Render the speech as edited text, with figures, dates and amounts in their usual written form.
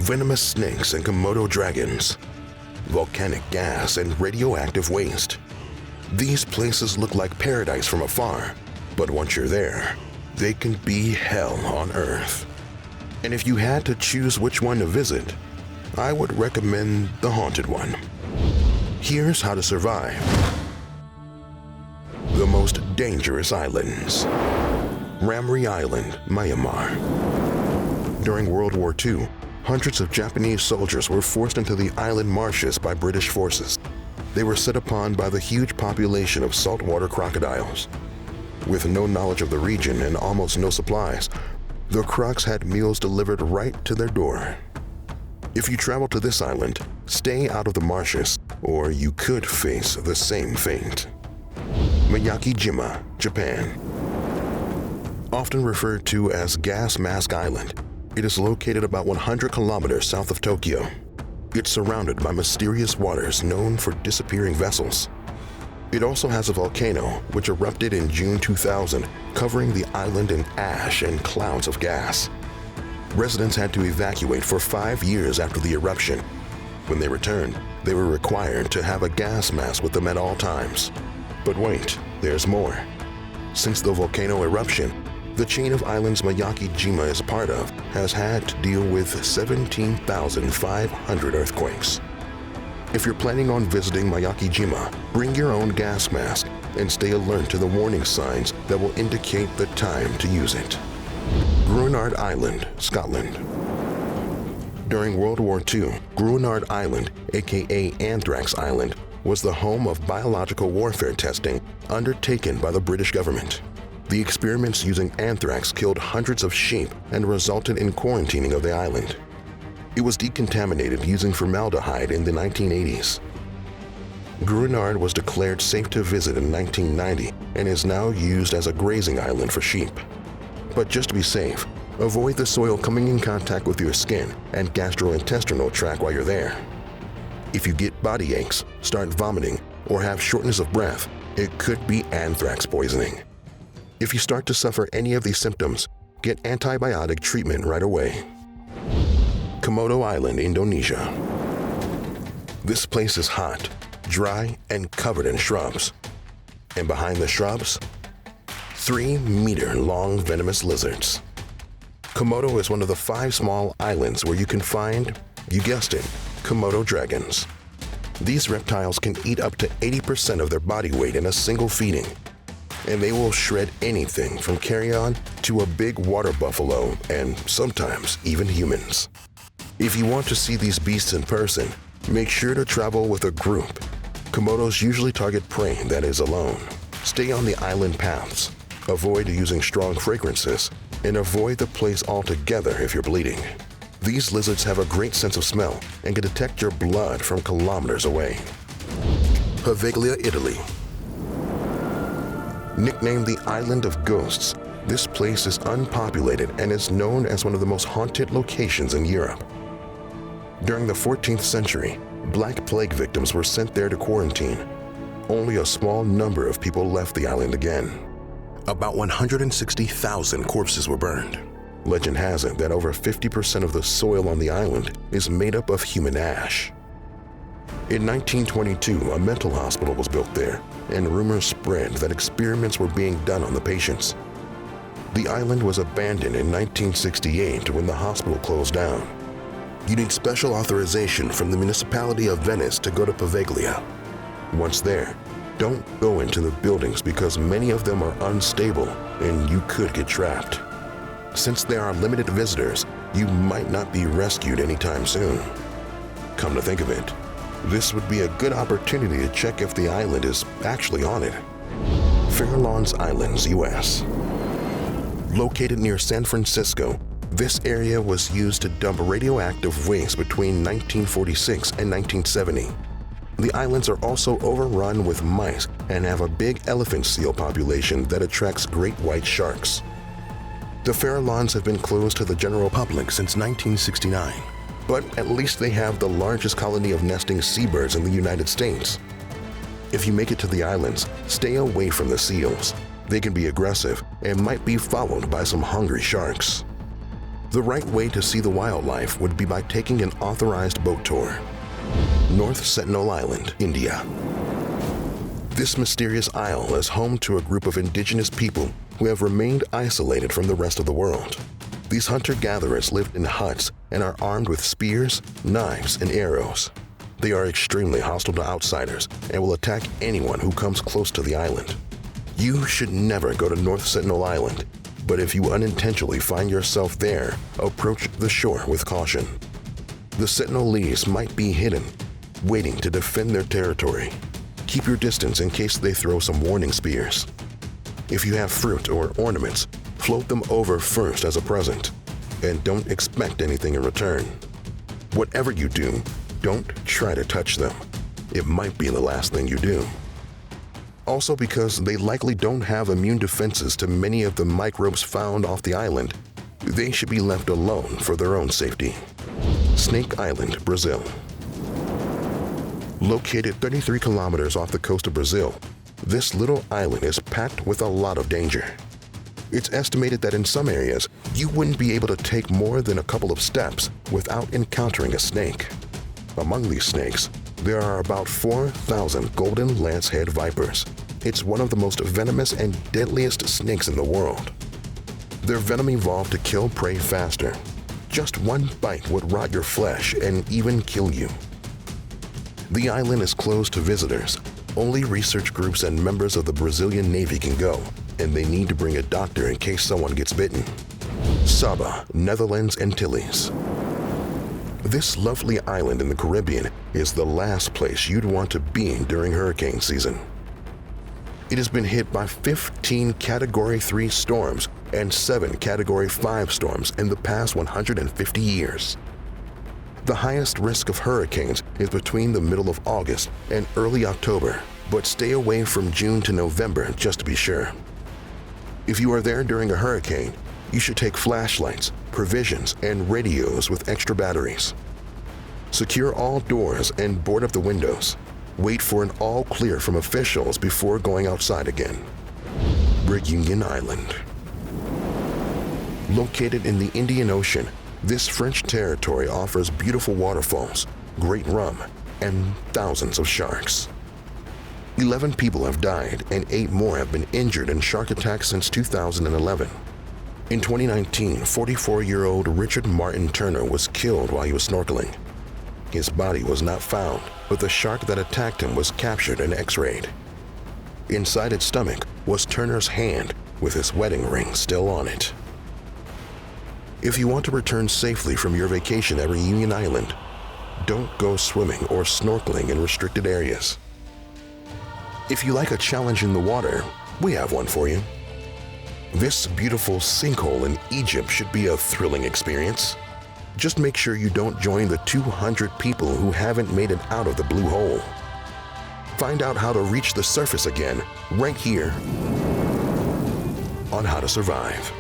venomous snakes and Komodo dragons, volcanic gas and radioactive waste. These places look like paradise from afar, but once you're there, they can be hell on Earth. And if you had to choose which one to visit, I would recommend the haunted one. Here's how to survive. The most dangerous islands. Ramree Island, Myanmar. During World War II, hundreds of Japanese soldiers were forced into the island marshes by British forces. They were set upon by the huge population of saltwater crocodiles. With no knowledge of the region and almost no supplies, the crocs had meals delivered right to their door. If you travel to this island, stay out of the marshes, or you could face the same fate. Miyake-jima, Japan. Often referred to as Gas Mask Island, it is located about 100 kilometers south of Tokyo. It's surrounded by mysterious waters known for disappearing vessels. It also has a volcano which erupted in June 2000, covering the island in ash and clouds of gas. Residents had to evacuate for 5 years after the eruption. When they returned, they were required to have a gas mask with them at all times. But wait, there's more. Since the volcano eruption, the chain of islands Miyake-jima is part of has had to deal with 17,500 earthquakes. If you're planning on visiting Miyake-jima, bring your own gas mask and stay alert to the warning signs that will indicate the time to use it. Gruinard Island, Scotland. During World War II, Gruinard Island, aka Anthrax Island, was the home of biological warfare testing undertaken by the British government. The experiments using anthrax killed hundreds of sheep and resulted in quarantining of the island. It was decontaminated using formaldehyde in the 1980s. Gruinard was declared safe to visit in 1990 and is now used as a grazing island for sheep. But just to be safe, avoid the soil coming in contact with your skin and gastrointestinal tract while you're there. If you get body aches, start vomiting, or have shortness of breath, it could be anthrax poisoning. If you start to suffer any of these symptoms, get antibiotic treatment right away. Komodo Island, Indonesia. This place is hot, dry, and covered in shrubs. And behind the shrubs, 3-meter-long venomous lizards. Komodo is one of the 5 small islands where you can find, you guessed it, Komodo dragons. These reptiles can eat up to 80% of their body weight in a single feeding, and they will shred anything from carrion to a big water buffalo and sometimes even humans. If you want to see these beasts in person, make sure to travel with a group. Komodos usually target prey that is alone. Stay on the island paths, avoid using strong fragrances, and avoid the place altogether if you're bleeding. These lizards have a great sense of smell and can detect your blood from kilometers away. Poveglia, Italy. Nicknamed the Island of Ghosts, this place is unpopulated and is known as one of the most haunted locations in Europe. During the 14th century, Black Plague victims were sent there to quarantine. Only a small number of people left the island again. About 160,000 corpses were burned. Legend has it that over 50% of the soil on the island is made up of human ash. In 1922, a mental hospital was built there, and rumors spread that experiments were being done on the patients. The island was abandoned in 1968 when the hospital closed down. You need special authorization from the municipality of Venice to go to Poveglia. Once there, don't go into the buildings because many of them are unstable and you could get trapped. Since there are limited visitors, you might not be rescued anytime soon. Come to think of it, this would be a good opportunity to check if the island is actually haunted. Farallons Islands, US. Located near San Francisco, this area was used to dump radioactive waste between 1946 and 1970. The islands are also overrun with mice and have a big elephant seal population that attracts great white sharks. The Farallons have been closed to the general public since 1969, but at least they have the largest colony of nesting seabirds in the United States. If you make it to the islands, stay away from the seals. They can be aggressive and might be followed by some hungry sharks. The right way to see the wildlife would be by taking an authorized boat tour. North Sentinel Island, India. This mysterious isle is home to a group of indigenous people who have remained isolated from the rest of the world. These hunter-gatherers lived in huts and are armed with spears, knives, and arrows. They are extremely hostile to outsiders and will attack anyone who comes close to the island. You should never go to North Sentinel Island, but if you unintentionally find yourself there, approach the shore with caution. The Sentinelese might be hidden, waiting to defend their territory. Keep your distance in case they throw some warning spears. If you have fruit or ornaments, float them over first as a present, and don't expect anything in return. Whatever you do, don't try to touch them. It might be the last thing you do. Also, because they likely don't have immune defenses to many of the microbes found off the island, they should be left alone for their own safety. Snake Island, Brazil. Located 33 kilometers off the coast of Brazil, this little island is packed with a lot of danger. It's estimated that in some areas, you wouldn't be able to take more than a couple of steps without encountering a snake. Among these snakes, there are about 4,000 golden lancehead vipers. It's one of the most venomous and deadliest snakes in the world. Their venom evolved to kill prey faster. Just one bite would rot your flesh and even kill you. The island is closed to visitors. Only research groups and members of the Brazilian Navy can go, and they need to bring a doctor in case someone gets bitten. Saba, Netherlands, Antilles. This lovely island in the Caribbean is the last place you'd want to be during hurricane season. It has been hit by 15 Category 3 storms and 7 Category 5 storms in the past 150 years. The highest risk of hurricanes is between the middle of August and early October, but stay away from June to November just to be sure. If you are there during a hurricane, you should take flashlights, provisions, and radios with extra batteries. Secure all doors and board up the windows. Wait for an all clear from officials before going outside again. Reunion Island. Located in the Indian Ocean, this French territory offers beautiful waterfalls, great rum, and thousands of sharks. 11 people have died and 8 more have been injured in shark attacks since 2011. In 2019, 44-year-old Richard Martin Turner was killed while he was snorkeling. His body was not found, but the shark that attacked him was captured and x-rayed. Inside its stomach was Turner's hand with his wedding ring still on it. If you want to return safely from your vacation at Reunion Island, don't go swimming or snorkeling in restricted areas. If you like a challenge in the water, we have one for you. This beautiful sinkhole in Egypt should be a thrilling experience. Just make sure you don't join the 200 people who haven't made it out of the blue hole. Find out how to reach the surface again right here on How to Survive.